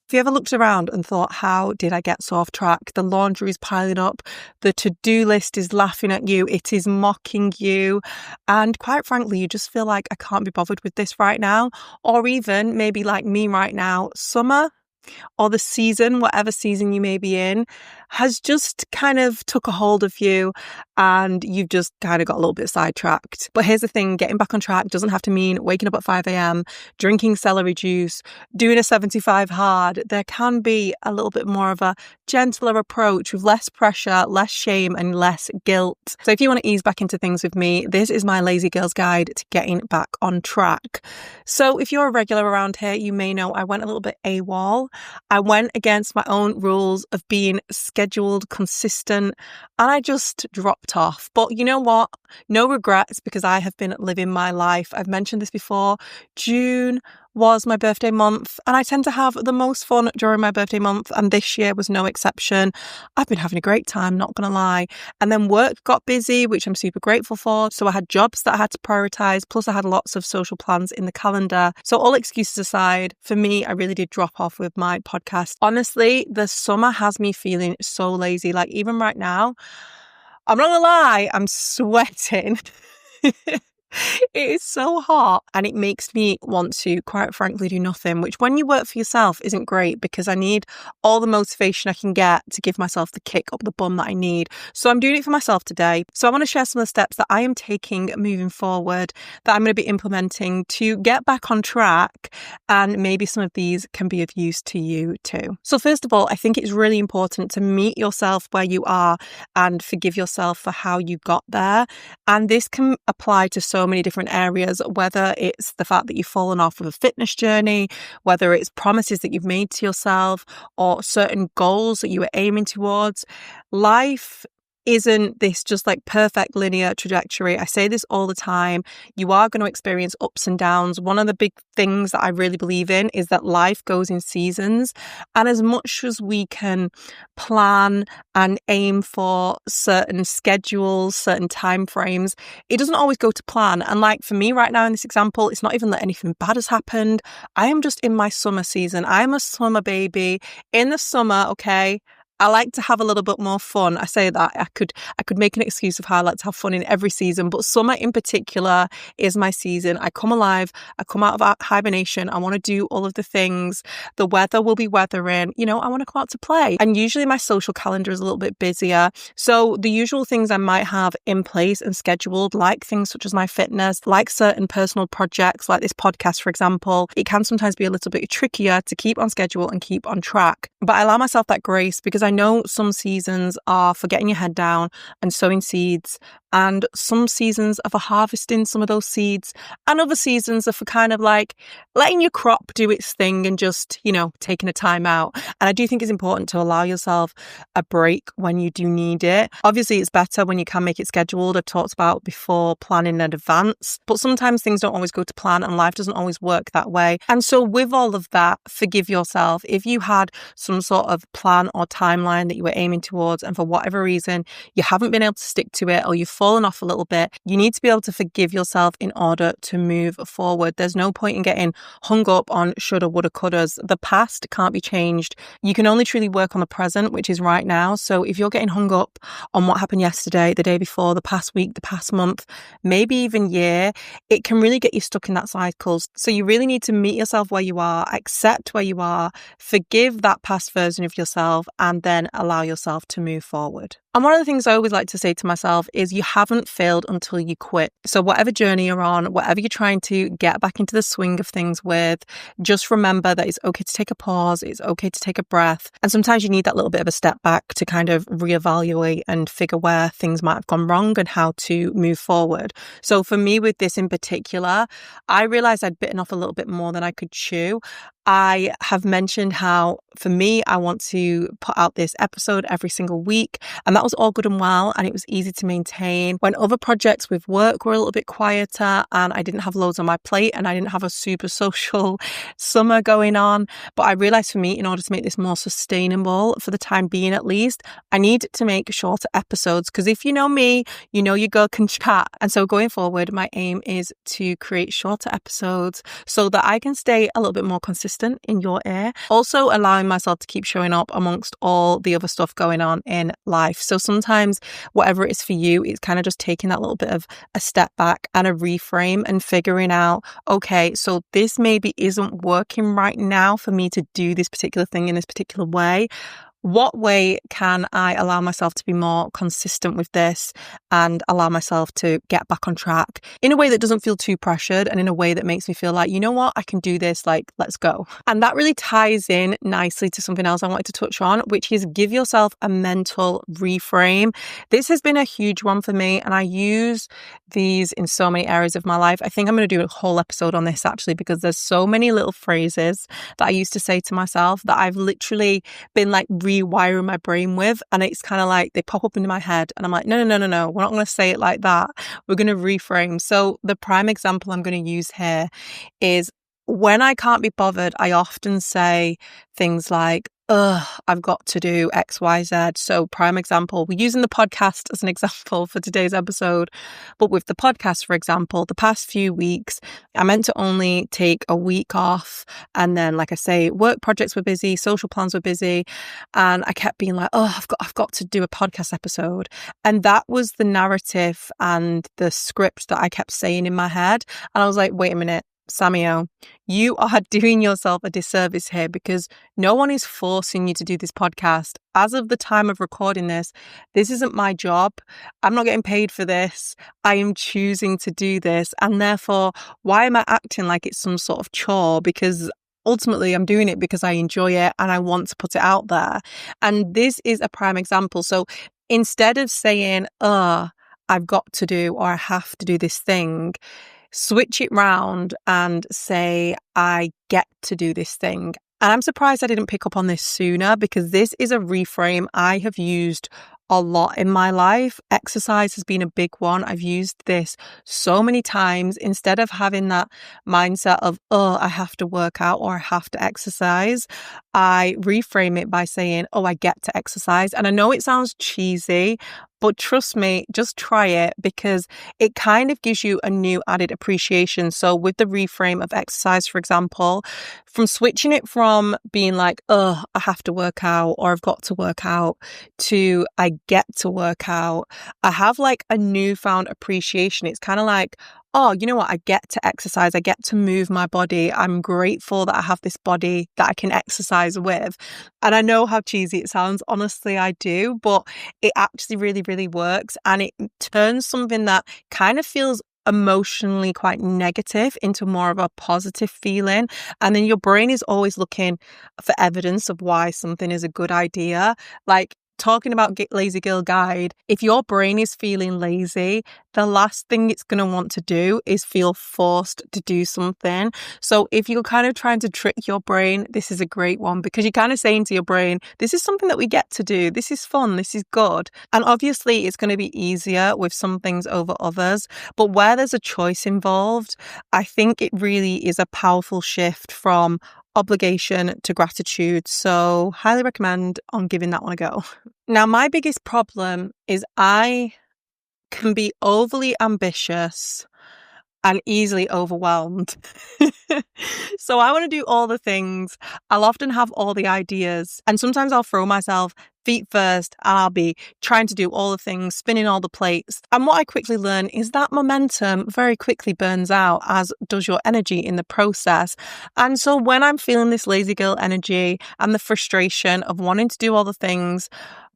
Have you ever looked around and thought, how did I get so off track? The laundry is piling up. The to-do list is laughing at you. It is mocking you. And quite frankly, you just feel like I can't be bothered with this right now. Or even maybe like me right now, summer or the season, whatever season you may be in, has just kind of took a hold of you and you've just kind of got a little bit sidetracked. But here's the thing, getting back on track doesn't have to mean waking up at 5 a.m, drinking celery juice, doing a 75 hard. There can be a little bit more of a gentler approach with less pressure, less shame and less guilt. So if you want to ease back into things with me, this is my Lazy Girl's Guide to getting back on track. So if you're a regular around here, you may know I went a little bit AWOL. I went against my own rules of being scheduled, consistent, and I just dropped off. But you know what? No regrets, because I have been living my life. I've mentioned this before. June was my birthday month and I tend to have the most fun during my birthday month, and this year was no exception. I've been having a great time, not gonna lie. And then work got busy, which I'm super grateful for. So I had jobs that I had to prioritize, plus I had lots of social plans in the calendar. So all excuses aside, for me, I really did drop off with my podcast. Honestly, the summer has me feeling so lazy. Like even right now, I'm not gonna lie, I'm sweating. It is so hot and it makes me want to, quite frankly, do nothing, which when you work for yourself isn't great, because I need all the motivation I can get to give myself the kick up the bum that I need. So I'm doing it for myself today. So I want to share some of the steps that I am taking moving forward that I'm going to be implementing to get back on track, and maybe some of these can be of use to you too. So first of all, I think it's really important to meet yourself where you are and forgive yourself for how you got there. And this can apply to so many different areas, whether it's the fact that you've fallen off with a fitness journey, whether it's promises that you've made to yourself or certain goals that you were aiming towards. Life isn't this just like perfect linear trajectory. I say this all the time. You are going to experience ups and downs. One of the big things that I really believe in is that life goes in seasons. And as much as we can plan and aim for certain schedules, certain time frames, it doesn't always go to plan. And like for me right now in this example, it's not even that anything bad has happened. I am just in my summer season. I am a summer baby. In the summer, okay, I like to have a little bit more fun. I say that I could make an excuse of how I like to have fun in every season, but summer in particular is my season. I come alive. I come out of hibernation. I want to do all of the things. The weather will be weathering. You know, I want to go out to play. And usually my social calendar is a little bit busier. So the usual things I might have in place and scheduled, like things such as my fitness, like certain personal projects, like this podcast, for example, it can sometimes be a little bit trickier to keep on schedule and keep on track. But I allow myself that grace, because I know some seasons are for getting your head down and sowing seeds, and some seasons are for harvesting some of those seeds, and other seasons are for kind of like letting your crop do its thing and just, you know, taking a time out. And I do think it's important to allow yourself a break when you do need it. Obviously, it's better when you can make it scheduled. I've talked about before planning in advance, but sometimes things don't always go to plan and life doesn't always work that way. And so with all of that, forgive yourself. If you had some sort of plan or timeline that you were aiming towards, and for whatever reason you haven't been able to stick to it, or you've fallen off a little bit, you need to be able to forgive yourself in order to move forward. There's no point in getting hung up on shoulda, woulda, couldas. The past can't be changed. You can only truly work on the present, which is right now. So if you're getting hung up on what happened yesterday, the day before, the past week, the past month, maybe even year, it can really get you stuck in that cycle. So you really need to meet yourself where you are, accept where you are, forgive that past version of yourself, and then allow yourself to move forward. And one of the things I always like to say to myself is you haven't failed until you quit. So whatever journey you're on, whatever you're trying to get back into the swing of things with, just remember that it's okay to take a pause. It's okay to take a breath. And sometimes you need that little bit of a step back to kind of reevaluate and figure where things might have gone wrong and how to move forward. So for me with this in particular, I realized I'd bitten off a little bit more than I could chew. I have mentioned how for me, I want to put out this episode every single week, and that was all good and well, and it was easy to maintain. When other projects with work were a little bit quieter and I didn't have loads on my plate and I didn't have a super social summer going on, but I realized for me, in order to make this more sustainable for the time being at least, I need to make shorter episodes, because if you know me, you know your girl can chat. And so going forward, my aim is to create shorter episodes so that I can stay a little bit more consistent consistent in your ear. Also allowing myself to keep showing up amongst all the other stuff going on in life. So sometimes whatever it is for you, it's kind of just taking that little bit of a step back and a reframe and figuring out, okay, so this maybe isn't working right now for me to do this particular thing in this particular way. What way can I allow myself to be more consistent with this and allow myself to get back on track in a way that doesn't feel too pressured and in a way that makes me feel like, you know what, I can do this, like, let's go. And that really ties in nicely to something else I wanted to touch on, which is give yourself a mental reframe. This has been a huge one for me, and I use these in so many areas of my life. I think I'm going to do a whole episode on this actually, because there's so many little phrases that I used to say to myself that I've literally been like rewiring my brain with, and it's kind of like they pop up into my head and I'm like, no, we're not going to say it like that. We're going to reframe. So the prime example I'm going to use here is when I can't be bothered, I often say things like, I've got to do X, Y, Z. So prime example, we're using the podcast as an example for today's episode. But with the podcast, for example, the past few weeks, I meant to only take a week off. And then, like I say, work projects were busy, social plans were busy. And I kept being like, I've got to do a podcast episode. And that was the narrative and the script that I kept saying in my head. And I was like, wait a minute, Samio, you are doing yourself a disservice here, because no one is forcing you to do this podcast. As of the time of recording this isn't my job. I'm not getting paid for this. I am choosing to do this. And therefore, why am I acting like it's some sort of chore? Because ultimately, I'm doing it because I enjoy it and I want to put it out there. And this is a prime example. So instead of saying, I've got to do, or I have to do this thing, switch it round and say, I get to do this thing. And I'm surprised I didn't pick up on this sooner, because this is a reframe I have used a lot in my life. Exercise has been a big one. I've used this so many times. Instead of having that mindset of, I have to work out or I have to exercise, I reframe it by saying, I get to exercise. And I know it sounds cheesy, but trust me, just try it, because it kind of gives you a new added appreciation. So with the reframe of exercise, for example, from switching it from being like, I have to work out or I've got to work out, to I get to work out, I have like a newfound appreciation. It's kind of like, you know what? I get to exercise. I get to move my body. I'm grateful that I have this body that I can exercise with. And I know how cheesy it sounds. Honestly, I do. But it actually really, really works. And it turns something that kind of feels emotionally quite negative into more of a positive feeling. And then your brain is always looking for evidence of why something is a good idea. Like, talking about Lazy Girl Guide, if your brain is feeling lazy, the last thing it's going to want to do is feel forced to do something. So if you're kind of trying to trick your brain, this is a great one, because you're kind of saying to your brain, this is something that we get to do. This is fun. This is good. And obviously it's going to be easier with some things over others. But where there's a choice involved, I think it really is a powerful shift from obligation to gratitude. So highly recommend on giving that one a go. Now, my biggest problem is I can be overly ambitious and easily overwhelmed. So I want to do all the things. I'll often have all the ideas, and sometimes I'll throw myself feet first and I'll be trying to do all the things, spinning all the plates. And what I quickly learn is that momentum very quickly burns out, as does your energy in the process. And so when I'm feeling this lazy girl energy and the frustration of wanting to do all the things,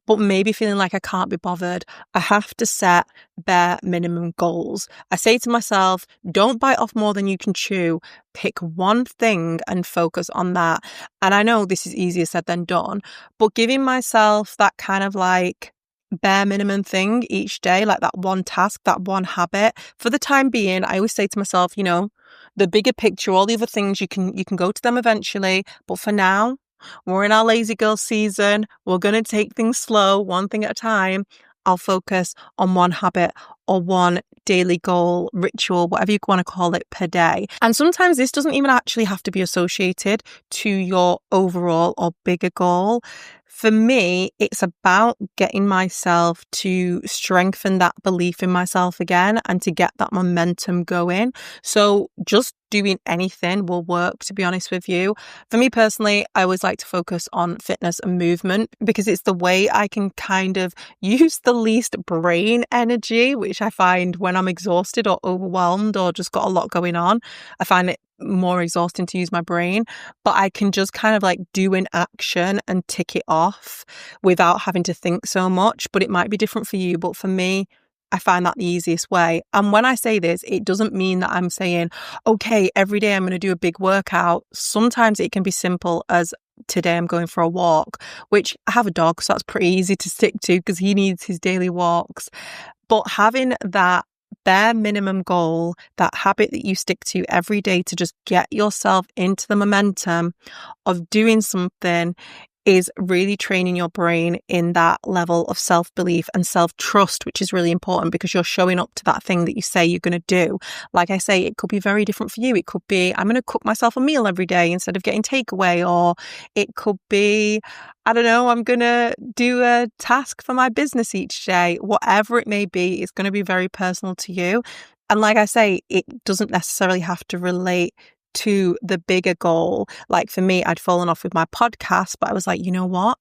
but maybe feeling like I can't be bothered, I have to set bare minimum goals. I say to myself, don't bite off more than you can chew. Pick one thing and focus on that. And I know this is easier said than done, but giving myself that kind of like bare minimum thing each day, like that one task, that one habit, for the time being, I always say to myself, the bigger picture, all the other things, you can go to them eventually. But for now, we're in our lazy girl season. We're going to take things slow, one thing at a time. I'll focus on one habit or one daily goal, ritual, whatever you want to call it, per day. And sometimes this doesn't even actually have to be associated to your overall or bigger goal. For me, it's about getting myself to strengthen that belief in myself again and to get that momentum going. So just doing anything will work, to be honest with you. For me personally, I always like to focus on fitness and movement because it's the way I can kind of use the least brain energy, which I find when I'm exhausted or overwhelmed or just got a lot going on, I find it more exhausting to use my brain, but I can just kind of like do an action and tick it off without having to think so much. But it might be different for you, but for me, I find that the easiest way. And when I say this, it doesn't mean that I'm saying, okay, every day I'm going to do a big workout. Sometimes it can be simple as today I'm going for a walk, which I have a dog, so that's pretty easy to stick to because he needs his daily walks. But having that bare minimum goal, that habit that you stick to every day to just get yourself into the momentum of doing something is really training your brain in that level of self-belief and self-trust, which is really important because you're showing up to that thing that you say you're going to do. Like I say, it could be very different for you. It could be, I'm going to cook myself a meal every day instead of getting takeaway, or it could be, I don't know, I'm going to do a task for my business each day. Whatever it may be, it's going to be very personal to you. And like I say, it doesn't necessarily have to relate to the bigger goal. Like for me, I'd fallen off with my podcast, but I was like, you know what?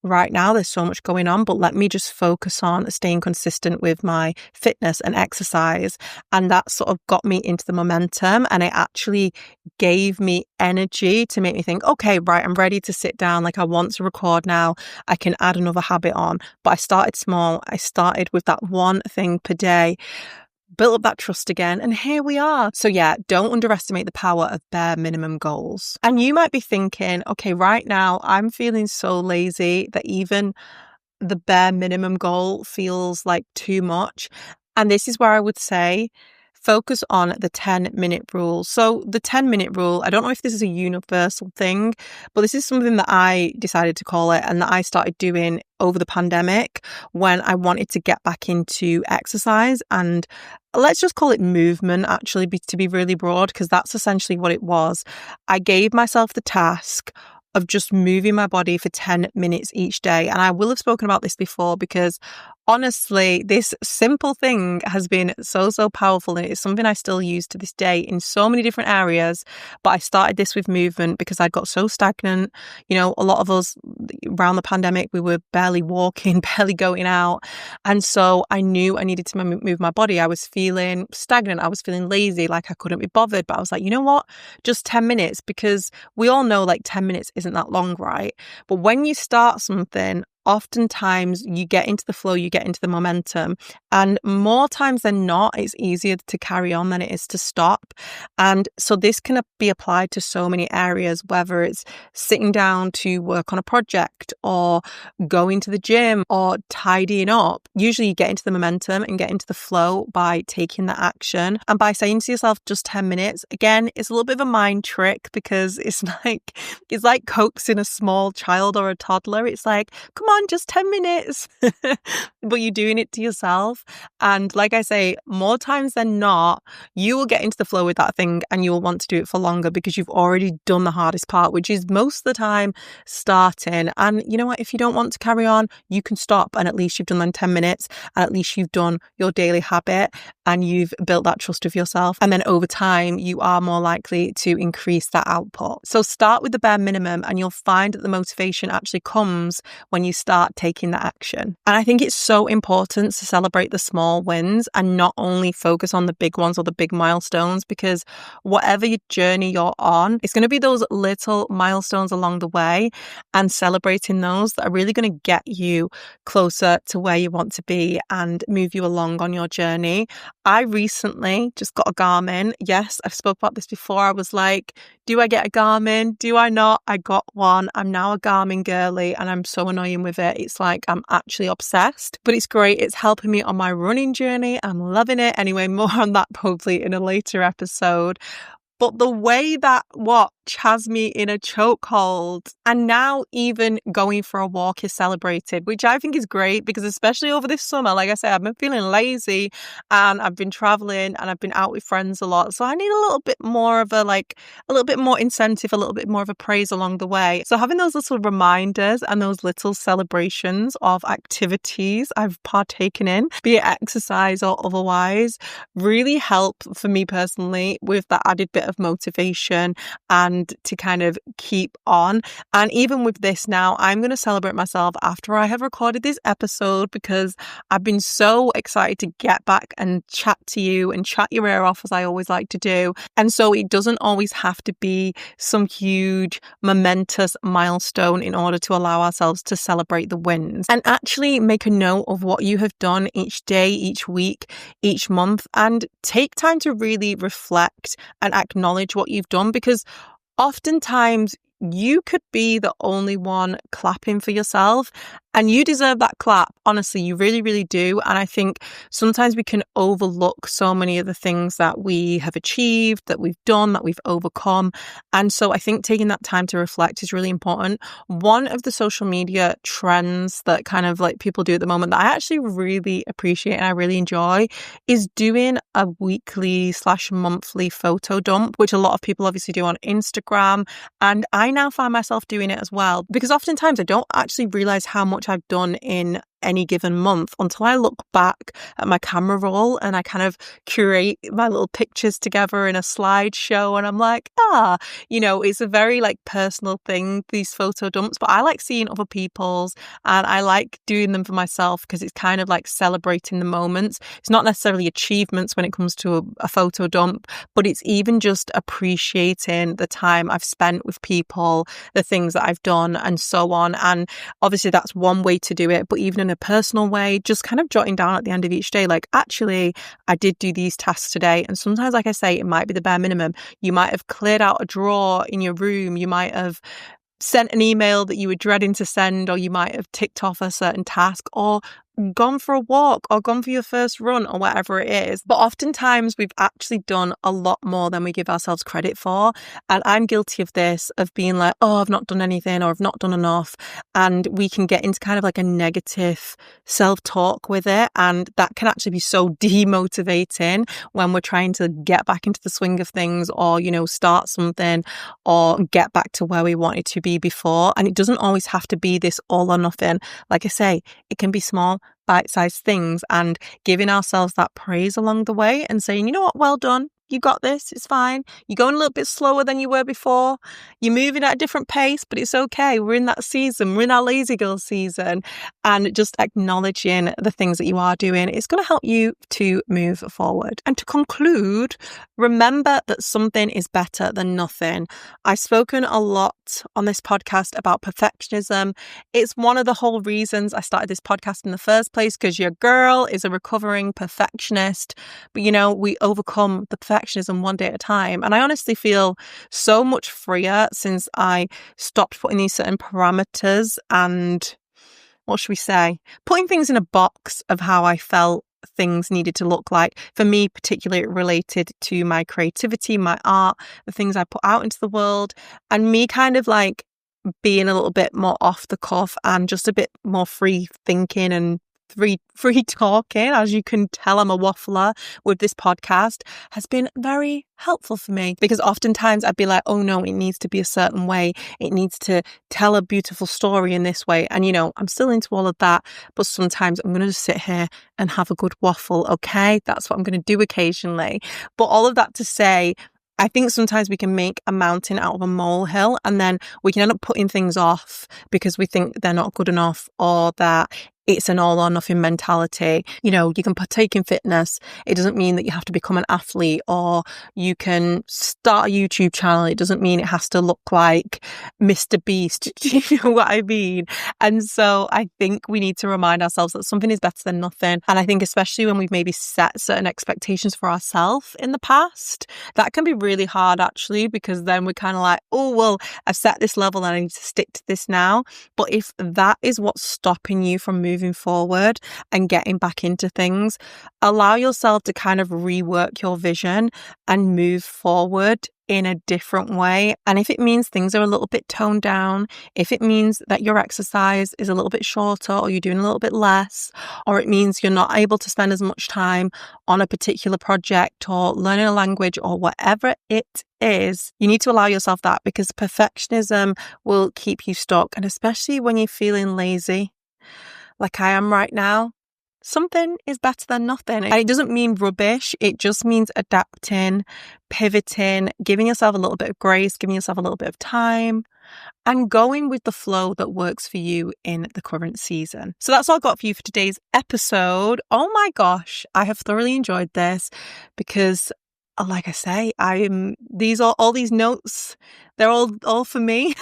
Right now, there's so much going on, but let me just focus on staying consistent with my fitness and exercise. And that sort of got me into the momentum, and it actually gave me energy to make me think, okay, right, I'm ready to sit down. Like I want to record now. I can add another habit on. But I started small. I started with that one thing per day, built up that trust again, and here we are. So yeah, don't underestimate the power of bare minimum goals. And you might be thinking, okay, right now I'm feeling so lazy that even the bare minimum goal feels like too much. And this is where I would say, focus on the 10-minute rule. So the 10-minute rule, I don't know if this is a universal thing, but this is something that I decided to call it and that I started doing over the pandemic when I wanted to get back into exercise, and let's just call it movement, actually, to be really broad, because that's essentially what it was. I gave myself the task of just moving my body for 10 minutes each day. And I will have spoken about this before because honestly, this simple thing has been so powerful, and it's something I still use to this day in so many different areas. But I started this with movement because I got so stagnant. You know, a lot of us around the pandemic, we were barely walking, barely going out. And so I knew I needed to move my body. I was feeling stagnant. I was feeling lazy, like I couldn't be bothered. But I was like, you know what? Just 10 minutes, because we all know like 10 minutes isn't that long, right? But when you start something, oftentimes you get into the flow, you get into the momentum, and more times than not, it's easier to carry on than it is to stop. And so this can be applied to so many areas, whether it's sitting down to work on a project or going to the gym or tidying up. Usually you get into the momentum and get into the flow by taking that action and by saying to yourself, just 10 minutes. Again, it's a little bit of a mind trick because it's like coaxing a small child or a toddler. It's like, come on, just 10 minutes, but you're doing it to yourself. And like I say, more times than not, you will get into the flow with that thing and you will want to do it for longer because you've already done the hardest part, which is most of the time starting. And you know what? If you don't want to carry on, you can stop, and at least you've done them 10 minutes, and at least you've done your daily habit and you've built that trust of yourself. And then over time, you are more likely to increase that output. So start with the bare minimum, and you'll find that the motivation actually comes when you start taking that action. And I think it's so important to celebrate the small wins and not only focus on the big ones or the big milestones, because whatever your journey you're on, it's going to be those little milestones along the way, and celebrating those that are really going to get you closer to where you want to be and move you along on your journey. I recently just got a Garmin. Yes, I've spoke about this before. I was like, do I get a Garmin? Do I not? I got one. I'm now a Garmin girly and I'm so annoying with it. It's like I'm actually obsessed, but it's great. It's helping me on my running journey. I'm loving it. Anyway, more on that probably in a later episode. But the way that has me in a chokehold. And now even going for a walk is celebrated, which I think is great because especially over this summer, like I said, I've been feeling lazy and I've been traveling and I've been out with friends a lot. So I need a little bit more of a little bit more incentive, a little bit more of a praise along the way. So having those little reminders and those little celebrations of activities I've partaken in, be it exercise or otherwise, really help for me personally with that added bit of motivation and to kind of keep on. And even with this now, I'm going to celebrate myself after I have recorded this episode because I've been so excited to get back and chat to you and chat your ear off as I always like to do. And so it doesn't always have to be some huge momentous milestone in order to allow ourselves to celebrate the wins. And actually make a note of what you have done each day, each week, each month, and take time to really reflect and acknowledge what you've done, because oftentimes you could be the only one clapping for yourself and you deserve that clap. Honestly, you really, really do. And I think sometimes we can overlook so many of the things that we have achieved, that we've done, that we've overcome. And so I think taking that time to reflect is really important. One of the social media trends that kind of like people do at the moment that I actually really appreciate and I really enjoy is doing a weekly/monthly photo dump, which a lot of people obviously do on Instagram. And I now find myself doing it as well because oftentimes I don't actually realize how much I've done in any given month until I look back at my camera roll and I kind of curate my little pictures together in a slideshow and I'm like, it's a very like personal thing, these photo dumps, but I like seeing other people's and I like doing them for myself because it's kind of like celebrating the moments. It's not necessarily achievements when it comes to a photo dump, but it's even just appreciating the time I've spent with people, the things that I've done and so on. And obviously that's one way to do it, but even in a personal way, just kind of jotting down at the end of each day, like, actually, I did do these tasks today. And sometimes, like I say, it might be the bare minimum. You might have cleared out a drawer in your room. You might have sent an email that you were dreading to send, or you might have ticked off a certain task, or gone for a walk or gone for your first run or whatever it is. But oftentimes we've actually done a lot more than we give ourselves credit for. And I'm guilty of this, of being like, oh, I've not done anything or I've not done enough. And we can get into kind of like a negative self-talk with it. And that can actually be so demotivating when we're trying to get back into the swing of things or, start something or get back to where we wanted to be before. And it doesn't always have to be this all or nothing. Like I say, it can be small, bite-sized things and giving ourselves that praise along the way and saying, you know what, well done. You got this. It's fine. You're going a little bit slower than you were before. You're moving at a different pace, but it's okay. We're in that season. We're in our lazy girl season. And just acknowledging the things that you are doing is going to help you to move forward. And to conclude, remember that something is better than nothing. I've spoken a lot on this podcast about perfectionism. It's one of the whole reasons I started this podcast in the first place, because your girl is a recovering perfectionist. But, we overcome the perfectionism one day at a time. And I honestly feel so much freer since I stopped putting these certain parameters and, what should we say, putting things in a box of how I felt things needed to look like. For me, particularly related to my creativity, my art, the things I put out into the world, and me kind of like being a little bit more off the cuff and just a bit more free thinking and free talking. As you can tell, I'm a waffler with this podcast, has been very helpful for me, because oftentimes I'd be like, oh no, it needs to be a certain way. It needs to tell a beautiful story in this way. And I'm still into all of that, but sometimes I'm going to just sit here and have a good waffle. Okay. That's what I'm going to do occasionally. But all of that to say, I think sometimes we can make a mountain out of a molehill, and then we can end up putting things off because we think they're not good enough, or that it's an all or nothing mentality. You can partake in fitness. It doesn't mean that you have to become an athlete, or you can start a YouTube channel. It doesn't mean it has to look like Mr. Beast. Do you know what I mean? And so I think we need to remind ourselves that something is better than nothing. And I think especially when we've maybe set certain expectations for ourselves in the past, that can be really hard actually, because then we're kind of like, oh, well, I've set this level and I need to stick to this now. But if that is what's stopping you from moving moving forward and getting back into things. Allow yourself to kind of rework your vision and move forward in a different way. And if it means things are a little bit toned down, if it means that your exercise is a little bit shorter or you're doing a little bit less, or it means you're not able to spend as much time on a particular project or learning a language or whatever it is, you need to allow yourself that, because perfectionism will keep you stuck. And especially when you're feeling lazy, like I am right now, something is better than nothing. And it doesn't mean rubbish. It just means adapting, pivoting, giving yourself a little bit of grace, giving yourself a little bit of time, and going with the flow that works for you in the current season. So that's all I've got for you for today's episode. Oh my gosh, I have thoroughly enjoyed this because, like I say, all these notes, they're all for me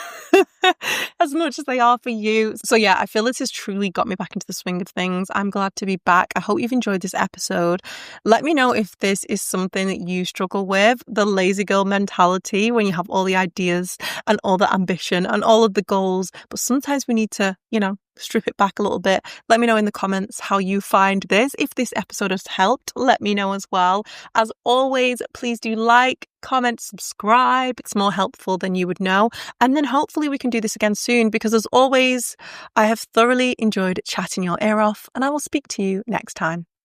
as much as they are for you. So yeah, I feel this has truly got me back into the swing of things. I'm glad to be back. I hope you've enjoyed this episode. Let me know if this is something that you struggle with, the lazy girl mentality, when you have all the ideas and all the ambition and all of the goals, but sometimes we need to, strip it back a little bit. Let me know in the comments how you find this. If this episode has helped, let me know as well. As always, please do like, comment, subscribe. It's more helpful than you would know. And then hopefully we can do this again soon, because as always, I have thoroughly enjoyed chatting your ear off, and I will speak to you next time.